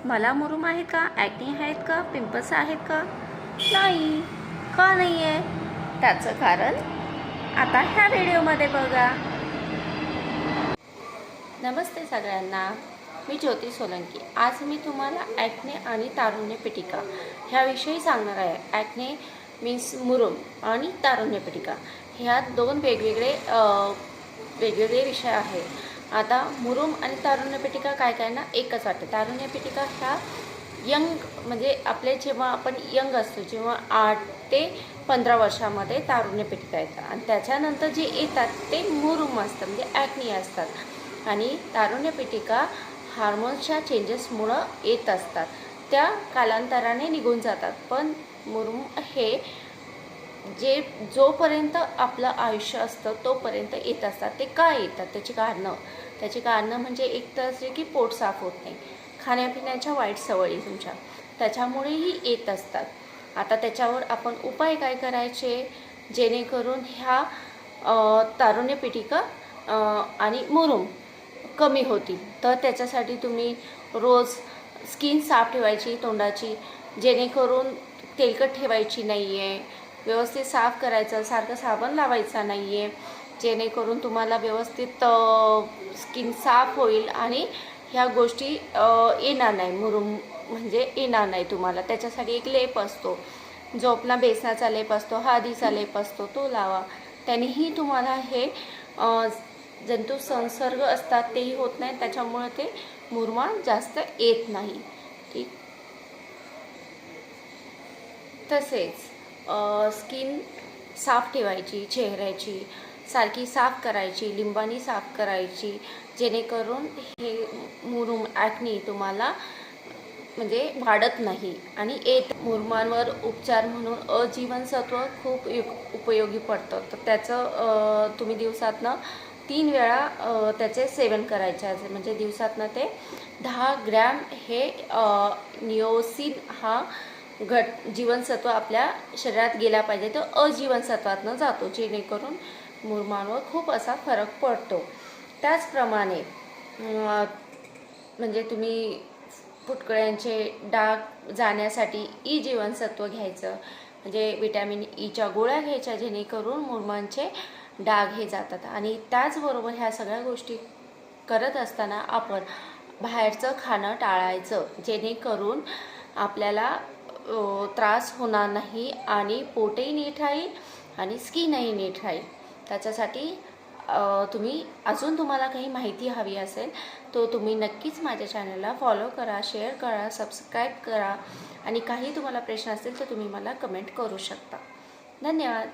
मला मुरूम आहे का, ॲक्ने आहेत का, पिंपल्स आहेत का? नाही. का नाही आहे? त्याचं कारण आता ह्या व्हिडिओमध्ये बघा. नमस्ते सगळ्यांना, मी ज्योती सोलंकी. आज मी तुम्हाला ॲक्ने आणि तारुण्य पिटिका ह्याविषयी सांगणार आहे. ॲक्ने मीन्स मुरूम आणि तारुण्य पिटिका ह्या दोन वेगवेगळे विषय आहेत. आता मुरूम आणि तारुण्य पिटिका काय ना एकच वाटते. तारुण्य पिटिका ह्या यंग म्हणजे आपले जेव्हा आपण यंग असतो, जेव्हा 8 ते 15 वर्षामध्ये तारुण्य पिटिका येतात आणि त्याच्यानंतर जे येतात ते मुरूम असतं, म्हणजे ॲक्ने असतात. आणि तारुण्य पिटिका हार्मोन्सच्या चेंजेसमुळं येत असतात, त्या कालांतराने निघून जातात. पण मुरूम हे जोपर्यंत आपलं आयुष्य असतं तोपर्यंत येत असतात. ते का येतात त्याची कारणं म्हणजे एक तर असे की पोट साफ होत नाही, खाण्यापिण्याच्या वाईट सवयी तुमच्या त्याच्यामुळेही येत असतात. आता त्याच्यावर आपण उपाय काय करायचे जेणेकरून ह्या तारुण्य पिटिका आणि मुरूम कमी होतील? तर त्याच्यासाठी तुम्ही रोज स्किन साफ ठेवायची तोंडाची, जेणेकरून तेलकट ठेवायची नाही आहे, व्यवस्थित साफ करायचं, सारखं साबण लावायचा नाही आहे, जेणेकरून तुम्हाला व्यवस्थित स्किन साफ होईल आणि ह्या गोष्टी येणार नाही, मुरूम म्हणजे येणार नाही तुम्हाला. त्याच्यासाठी एक लेप असतो, जो आपला बेसनाचा लेप असतो, हळदीचा लेप असतो, तो लावा. त्यानेही तुम्हाला हे जंतू संसर्ग असतात तेही होत नाही, त्याच्यामुळे ते मुरमा जास्त येत नाही. ठीक. तसेच स्किन साफ ठेवायची, चेहऱ्याची सारखी साफ करायची, लिंबाने साफ करायची, जेणेकरून हे मुरूम ॲक्ने तुम्हाला म्हणजे वाढत नाही आणि मुरुमांवर उपचार म्हणून अजीवनसत्व खूप उपयोगी पडतं. तर त्याचं तुम्ही दिवसातनं 3 वेळा त्याचे सेवन करायचे आहे. म्हणजे दिवसातनं ते 10 ग्रॅम हे निओसिन हा जीवनसत्व आपल्या शरीरात गेला पाहिजे. तो अजीवनसत्वातनं जातो, जेणेकरून मुरुमांवर खूप असा फरक पडतो. त्याचप्रमाणे म्हणजे तुम्ही फुटकळ्यांचे डाग जाण्यासाठी ई जीवनसत्व घ्यायचं, म्हणजे विटॅमिन ईच्या गोळ्या घ्यायच्या, जेणेकरून मुरुमांचे डाग हे जातात. आणि त्याचबरोबर ह्या सगळ्या गोष्टी करत असताना आपण बाहेरचं खाणं टाळायचं, जेणेकरून आपल्याला त्रास होणार नाही आणि पोटही नीट राहील आणि स्किनही नीट राहील. त्याच्यासाठी तुम्हाला काही माहिती हवी असेल तो तुम्ही नक्कीच माझ्या चॅनलला फॉलो करा, शेअर करा, सबस्क्राईब करा आणि काही तुम्हाला प्रश्न असतील तर तुम्ही मला कमेंट करू शकता. धन्यवाद.